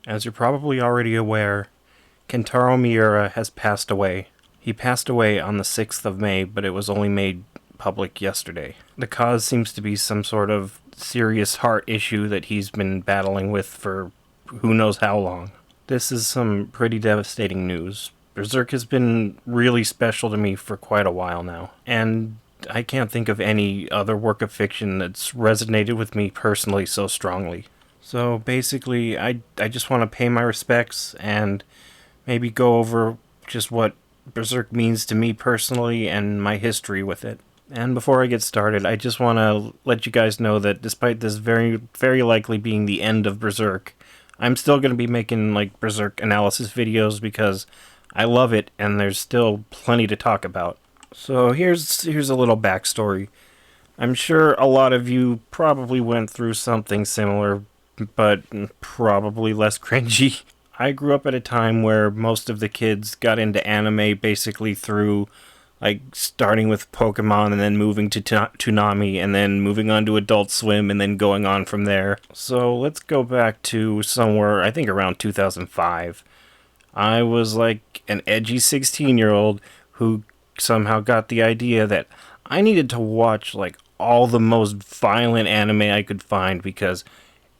As you're probably already aware, Kentaro Miura has passed away. He passed away on the 6th of May, but it was only made public yesterday. The cause seems to be some sort of serious heart issue that he's been battling with for who knows how long. This is some pretty devastating news. Berserk has been really special to me for quite a while now, and I can't think of any other work of fiction that's resonated with me personally so strongly. So basically, I just want to pay my respects and maybe go over just what Berserk means to me personally and my history with it. And before I get started, I just want to let you guys know that despite this very likely being the end of Berserk, I'm still going to be making like Berserk analysis videos because I love it and there's still plenty to talk about. So here's a little backstory. I'm sure a lot of you probably went through something similar, but probably less cringy. I grew up at a time where most of the kids got into anime basically through like starting with Pokemon and then moving to Toonami and then moving on to Adult Swim and then going on from there. So let's go back to somewhere, I think around 2005. I was like an edgy 16-year-old who somehow got the idea that I needed to watch like all the most violent anime I could find because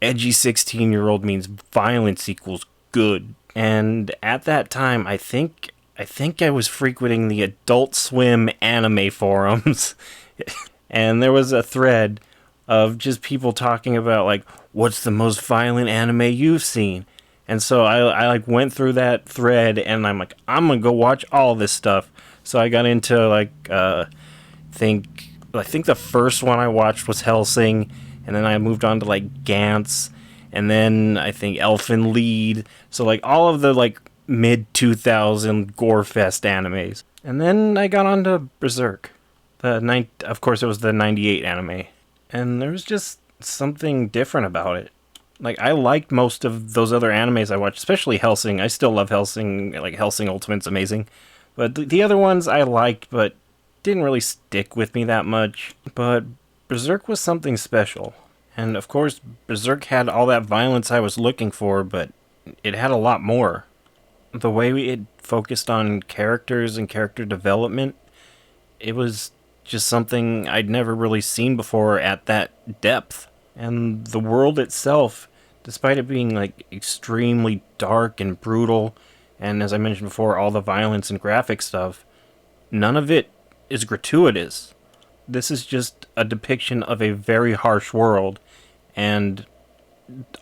edgy 16-year-old means violence equals good. And at that time, I think I was frequenting the Adult Swim anime forums, and there was a thread of just people talking about like what's the most violent anime you've seen. And so I like went through that thread and I'm like, I'm gonna go watch all this stuff. So I got into like think I think the first one I watched was Hellsing, and then I moved on to like Gantz, and then I think Elfen Lied. So like all of the like mid 2000 gore fest animes. And then I got onto Berserk. Of course it was the 98 anime. And there was just something different about it. Like I liked most of those other animes I watched, especially Hellsing. I still love Hellsing. Like Hellsing Ultimate's amazing. But the other ones I liked, but didn't really stick with me that much. But Berserk was something special. And of course, Berserk had all that violence I was looking for, but it had a lot more. The way it focused on characters and character development, it was just something I'd never really seen before at that depth. And the world itself, despite it being like extremely dark and brutal, and as I mentioned before, all the violence and graphic stuff, none of it is gratuitous. This is just a depiction of a very harsh world, and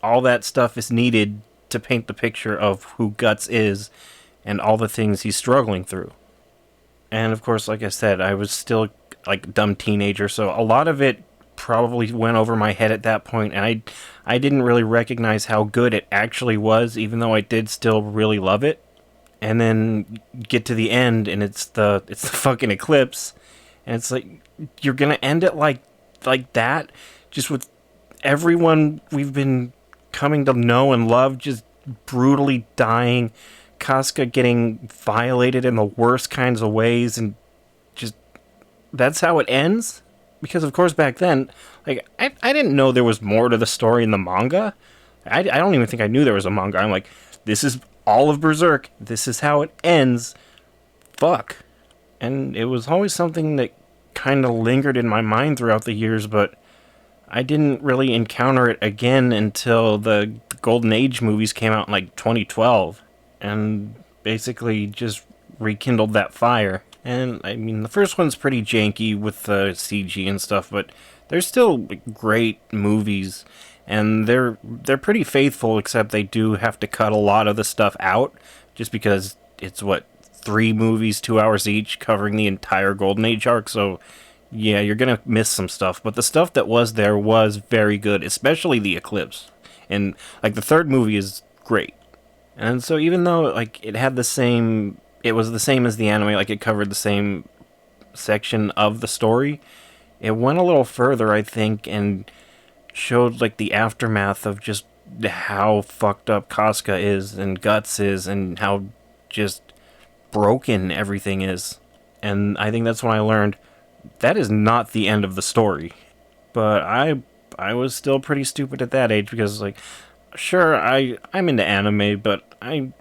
all that stuff is needed to paint the picture of who Guts is and all the things he's struggling through. And of course, like I said, I was still like a dumb teenager, so a lot of it probably went over my head at that point, and I didn't really recognize how good it actually was, even though I did still really love it. And then get to the end, and it's the fucking eclipse, and it's like you're gonna end it like that, just with everyone we've been coming to know and love just brutally dying, Casca getting violated in the worst kinds of ways, and just that's how it ends. Because of course back then, like I didn't know there was more to the story in the manga. I don't even think I knew there was a manga. I'm like, this is all of Berserk. This is how it ends. Fuck. And it was always something that kind of lingered in my mind throughout the years, but I didn't really encounter it again until the Golden Age movies came out in like 2012 and basically just rekindled that fire. And I mean, the first one's pretty janky with the CG and stuff, but they're still great movies, and they're pretty faithful, except they do have to cut a lot of the stuff out just because it's what, 3 movies, 2 hours each, covering the entire Golden Age arc. So yeah, you're gonna miss some stuff, but the stuff that was there was very good, especially the eclipse. And like the third movie is great. And so even though like it was the same as the anime, like it covered the same section of the story, it went a little further, I think, and showed like the aftermath of just how fucked up Casca is and Guts is and how just broken everything is. And I think that's when I learned that is not the end of the story. But I was still pretty stupid at that age because like Sure, I'm into anime, but I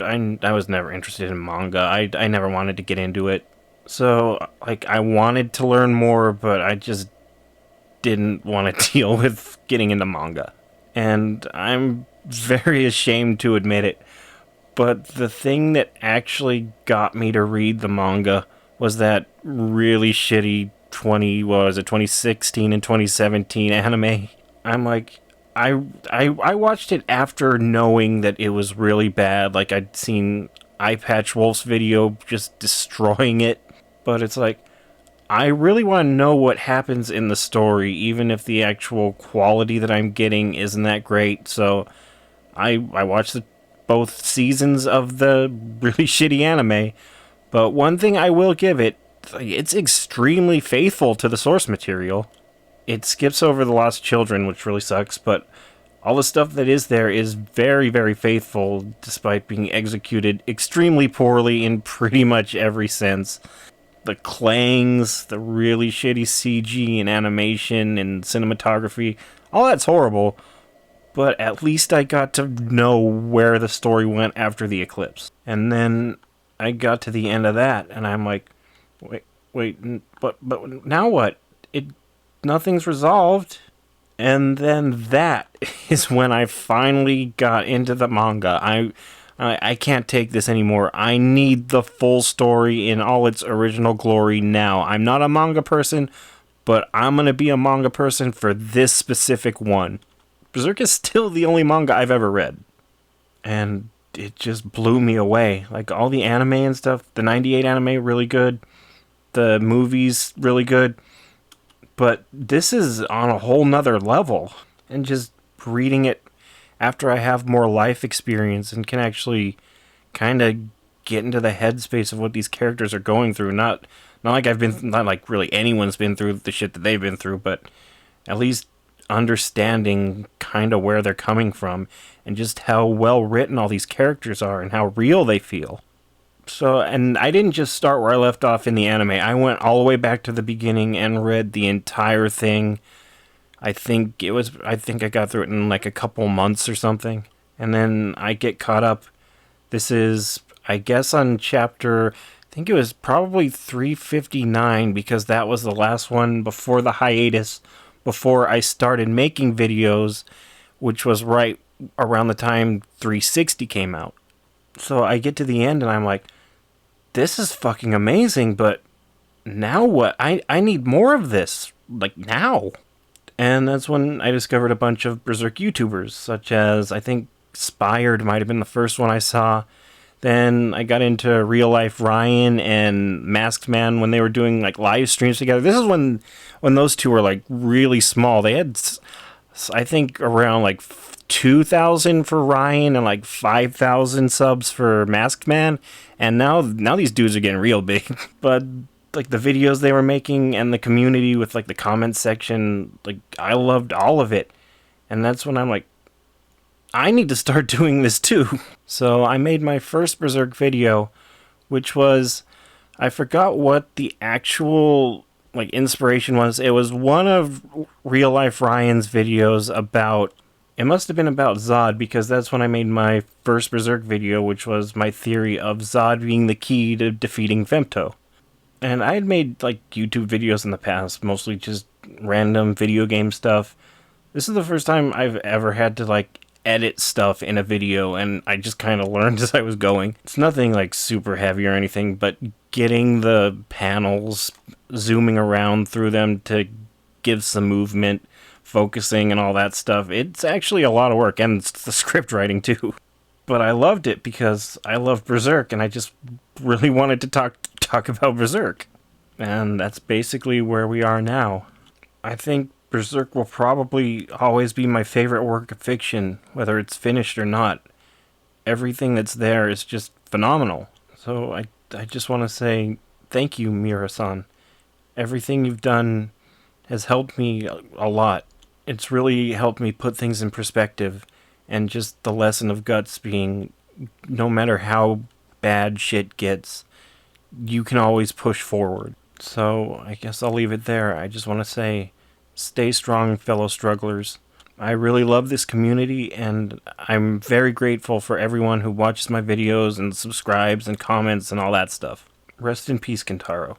was never interested in manga. I never wanted to get into it. So, like, I wanted to learn more, but I just didn't want to deal with getting into manga. And I'm very ashamed to admit it, but the thing that actually got me to read the manga was that really shitty 2016 and 2017 anime. I'm like, I watched it after knowing that it was really bad. Like, I'd seen Eye Patch Wolf's video just destroying it. But it's like, I really want to know what happens in the story, even if the actual quality that I'm getting isn't that great. So I watched both seasons of the really shitty anime. But one thing I will give it, it's extremely faithful to the source material. It skips over the lost children, which really sucks, but all the stuff that is there is very, very faithful, despite being executed extremely poorly in pretty much every sense. The clangs, the really shitty CG and animation and cinematography, all that's horrible, but at least I got to know where the story went after the eclipse. And then I got to the end of that, and I'm like, but now what? Nothing's resolved. And then that is when I finally got into the manga. I can't take this anymore. I need the full story in all its original glory now. I'm not a manga person, but I'm going to be a manga person for this specific one. Berserk is still the only manga I've ever read. And it just blew me away. Like, all the anime and stuff, the 98 anime, really good. The movies, really good. But this is on a whole nother level. And just reading it after I have more life experience and can actually kind of get into the headspace of what these characters are going through. Not like really anyone's been through the shit that they've been through, but at least understanding kind of where they're coming from and just how well written all these characters are and how real they feel. So, and I didn't just start where I left off in the anime. I went all the way back to the beginning and read the entire thing. I think I got through it in like a couple months or something. And then I get caught up. This is, I guess, on chapter, I think it was probably 359, because that was the last one before the hiatus, before I started making videos, which was right around the time 360 came out. So I get to the end and I'm like, this is fucking amazing, but now what? I need more of this, like, now. And that's when I discovered a bunch of Berserk YouTubers, such as, I think, Spired might have been the first one I saw. Then I got into Real Life Ryan and Masked Man when they were doing, like, live streams together. This is when those two were, like, really small. They had, I think, around, like, 2,000 for Ryan and, like, 5,000 subs for Masked Man. And now these dudes are getting real big. But, like, the videos they were making and the community with, like, the comments section, like, I loved all of it. And that's when I'm like, I need to start doing this too. So I made my first Berserk video, which was, I forgot what the actual, like, inspiration was. It was one of Real Life Ryan's videos about, it must have been about Zod, because that's when I made my first Berserk video, which was my theory of Zod being the key to defeating Femto. And I had made, like, YouTube videos in the past, mostly just random video game stuff. This is the first time I've ever had to, like, edit stuff in a video, and I just kind of learned as I was going. It's nothing, like, super heavy or anything, but getting the panels, zooming around through them to give some movement, focusing and all that stuff, it's actually a lot of work, and it's the script writing too. But I loved it because I love Berserk, and I just really wanted to talk about Berserk. And that's basically where we are now. I think Berserk will probably always be my favorite work of fiction, whether it's finished or not. Everything that's there is just phenomenal. So I just want to say thank you, Miura-san. Everything you've done has helped me a lot. It's really helped me put things in perspective, and just the lesson of guts being, no matter how bad shit gets, you can always push forward. So I guess I'll leave it there. I just want to say, stay strong, fellow strugglers. I really love this community, and I'm very grateful for everyone who watches my videos and subscribes and comments and all that stuff. Rest in peace, Kentaro.